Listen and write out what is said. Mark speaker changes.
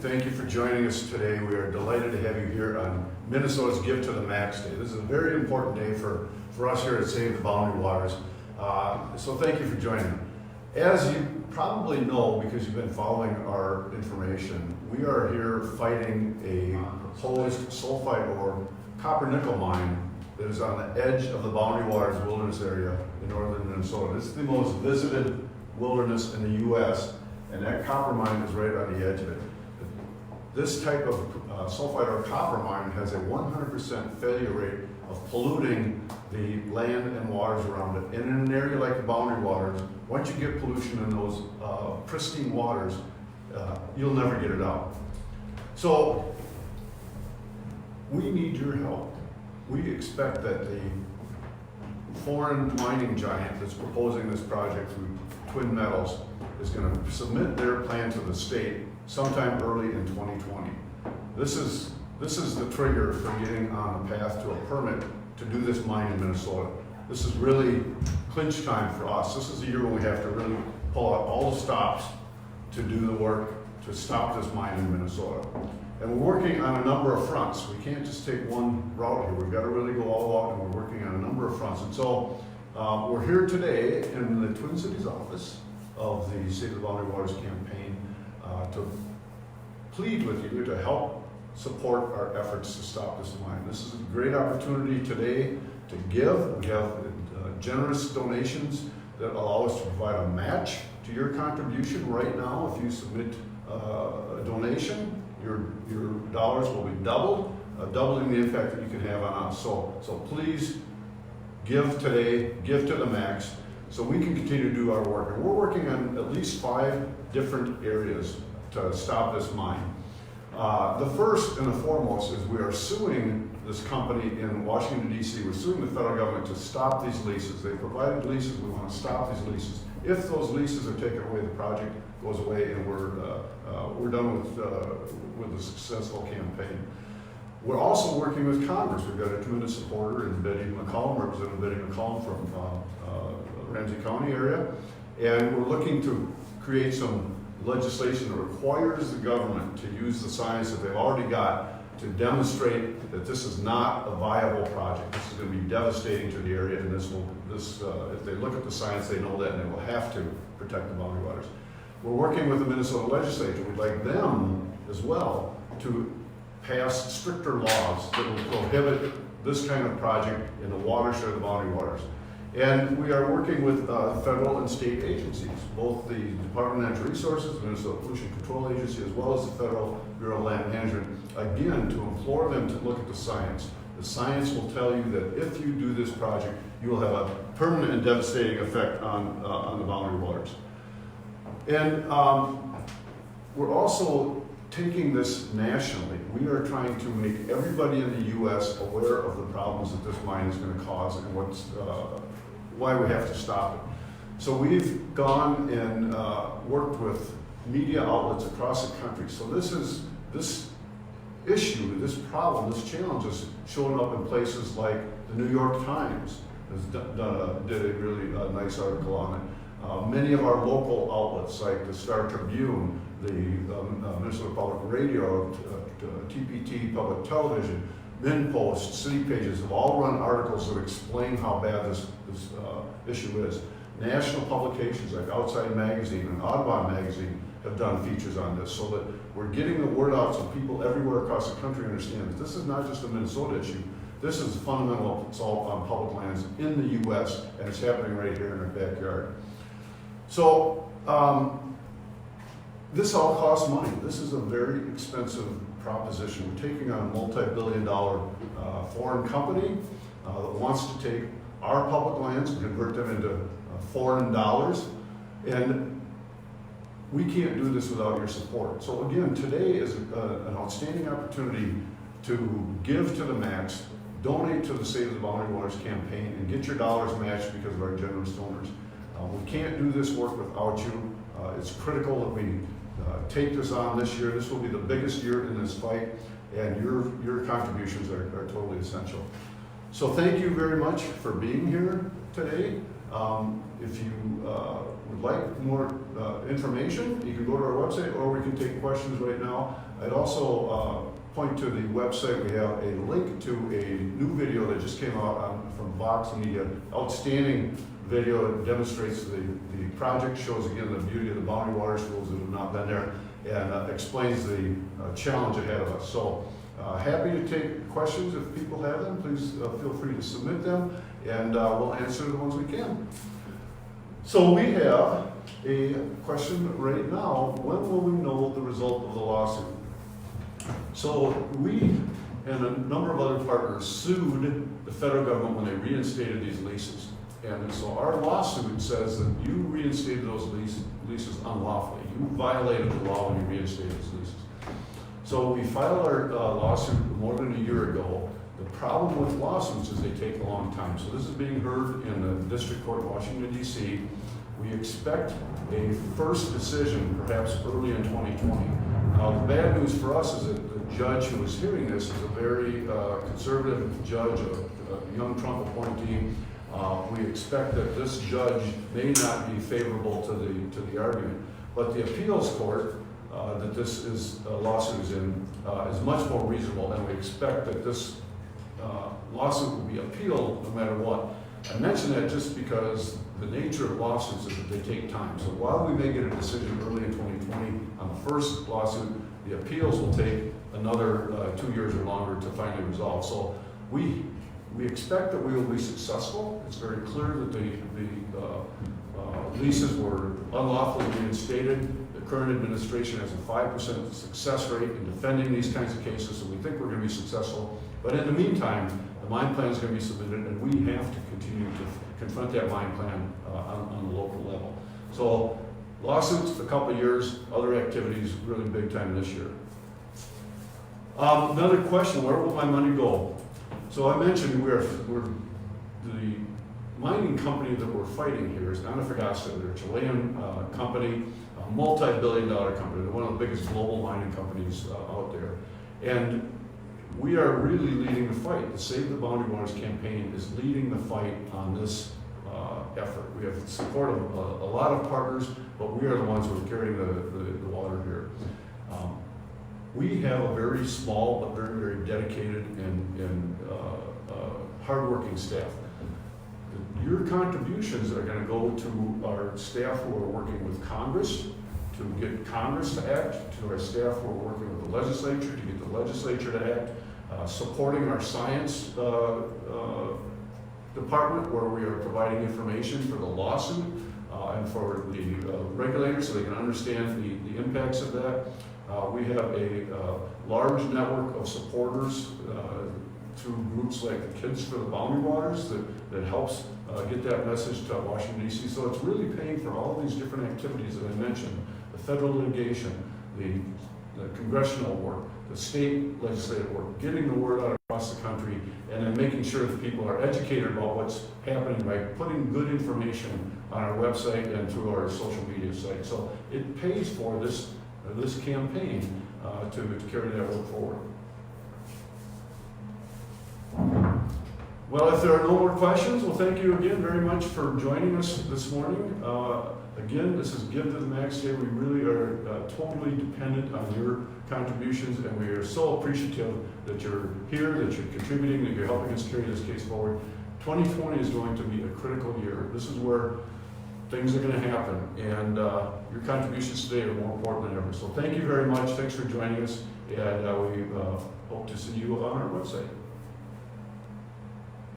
Speaker 1: thank you for joining us today. We are delighted to have you here on Minnesota's Give to the Max Day. This is a very important day for us here at Save the Boundary Waters. So thank you for joining. As you probably know, because you've been following our information, we are here fighting a proposed sulfide ore copper-nickel mine that is on the edge of the Boundary Waters wilderness area in northern Minnesota. This is the most visited wilderness in the U.S., and that copper mine is right on the edge of it. This type of sulfide or copper mine has a 100% failure rate of polluting the land and waters around it. And in an area like the Boundary Waters, once you get pollution in those pristine waters, you'll never get it out. So we need your help. We expect that the foreign mining giant that's proposing this project through Twin Metals is going to submit their plan to the state sometime early in 2020. This is the trigger for getting on the path to a permit to do this mine in Minnesota. This is really clinch time for us. This is the year when we have to really pull out all the stops to do the work to stop this mine in Minnesota. And we're working on a number of fronts. We can't just take one route here. We've got to really go all out, and we're working on a number of fronts. And so we're here today in the Twin Cities office of the Save the Boundary Waters campaign to plead with you to help support our efforts to stop this mine. This is a great opportunity today to give. We have generous donations that allow us to provide a match to your contribution right now. If you submit a donation, your dollars will be doubled, doubling the impact that you can have on us. So please give today, give to the max, so we can continue to do our work. And we're working on at least 5 different areas to stop this mine. The first and the foremost is we are suing this company in Washington, D.C. We're suing the federal government to stop these leases. They provided leases. We want to stop these leases. If those leases are taken away, the project goes away, and we're done with a successful campaign. We're also working with Congress. We've got a tremendous supporter in Betty McCollum, Representative Betty McCollum from Ramsey County area, and we're looking to create some legislation that requires the government to use the science that they've already got to demonstrate that this is not a viable project. This is going to be devastating to the area, and if they look at the science, they know that, and they will have to protect the Boundary Waters. We're working with the Minnesota legislature. We'd like them as well to pass stricter laws that will prohibit this kind of project in the watershed of the Boundary Waters. And we are working with federal and state agencies, both the Department of Natural Resources, the Minnesota Pollution Control Agency, as well as the Federal Bureau of Land Management, again, to implore them to look at the science. The science will tell you that if you do this project, you will have a permanent and devastating effect on the Boundary Waters. And we're also taking this nationally. We are trying to make everybody in the U.S. aware of the problems that this mine is going to cause and why we have to stop it. So we've gone and worked with media outlets across the country. So this issue, this problem, this challenge is showing up in places like the New York Times did a really nice article on it. Many of our local outlets like the Star Tribune, the Minnesota Public Radio, TPT Public Television, MinPost, City Pages have all run articles that explain how bad this issue is. National publications like Outside Magazine and Audubon Magazine have done features on this, so that we're getting the word out so people everywhere across the country understand that this is not just a Minnesota issue. This is a fundamental assault on public lands in the U.S., and it's happening right here in our backyard. So this all costs money. This is a very expensive proposition. We're taking on a multi-billion-dollar foreign company that wants to take our public lands and convert them into foreign dollars, and we can't do this without your support. So again, today is an outstanding opportunity to give to the max, donate to the Save the Boundary Waters campaign, and get your dollars matched because of our generous donors. We can't do this work without you. It's critical that we take this on this year. This will be the biggest year in this fight, and your contributions are totally essential. So thank you very much for being here today. If you would like more information, you can go to our website, or we can take questions right now. I'd also point to the website. We have a link to a new video that just came out from Vox Media. Outstanding video that demonstrates the project, shows again the beauty of the Boundary Water schools that have not been there, and explains the challenge ahead of us. So happy to take questions if people have them. Please feel free to submit them, and we'll answer the ones we can. So we have a question right now. When will we know the result of the lawsuit? So we and a number of other partners sued the federal government when they reinstated these leases. And so our lawsuit says that you reinstated those leases unlawfully. You violated the law when you reinstated those leases. So we filed our lawsuit more than a year ago. The problem with lawsuits is they take a long time. So this is being heard in the District Court in Washington, D.C. We expect a first decision perhaps early in 2020. Now the bad news for us is that the judge who is hearing this is a very conservative judge, a young Trump appointee. We expect that this judge may not be favorable to the argument, but the appeals court that this is lawsuit is in is much more reasonable, and we expect that this lawsuit will be appealed no matter what. I mention that just because the nature of lawsuits is that they take time. So while we may get a decision early in 2020 on the first lawsuit, the appeals will take another 2 years or longer to finally resolve. So we expect that we will be successful. It's very clear that the leases were unlawfully reinstated. The current administration has a 5% success rate in defending these kinds of cases, so we think we're going to be successful. But in the meantime, the mine plan is going to be submitted, and we have to continue to confront that mine plan on the local level. So lawsuits, a couple of years, other activities, really big time this year. Another question, where will my money go? So I mentioned we're the mining company that we're fighting here is Antofagasta. They're a Chilean company, a multi-billion-dollar company. They're one of the biggest global mining companies out there. And we are really leading the fight. The Save the Boundary Waters campaign is leading the fight on this effort. We have the support of a lot of partners, but we are the ones who are carrying the water here. We have a very small but very, very dedicated and hardworking staff. Your contributions are going to go to our staff who are working with Congress to get Congress to act, to our staff who are working with the legislature to get the legislature to act, supporting our science department where we are providing information for the lawsuit and for the regulators so they can understand the impacts of that. We have a large network of supporters through groups like the Kids for the Boundary Waters that helps get that message to Washington, D.C. So it's really paying for all of these different activities that I mentioned, the federal litigation, the congressional work, the state legislative work, getting the word out across the country, and then making sure that people are educated about what's happening by putting good information on our website and through our social media site. So it pays for this campaign to carry that work forward. Well, if there are no more questions, well, thank you again very much for joining us this morning. Again, this is Give to the Max Day. We really are totally dependent on your contributions, and we are so appreciative that you're here, that you're contributing, that you're helping us carry this case forward. 2020 is going to be a critical year. This is where things are going to happen, and your contributions today are more important than ever. So thank you very much. Thanks for joining us, and we hope to see you on our website.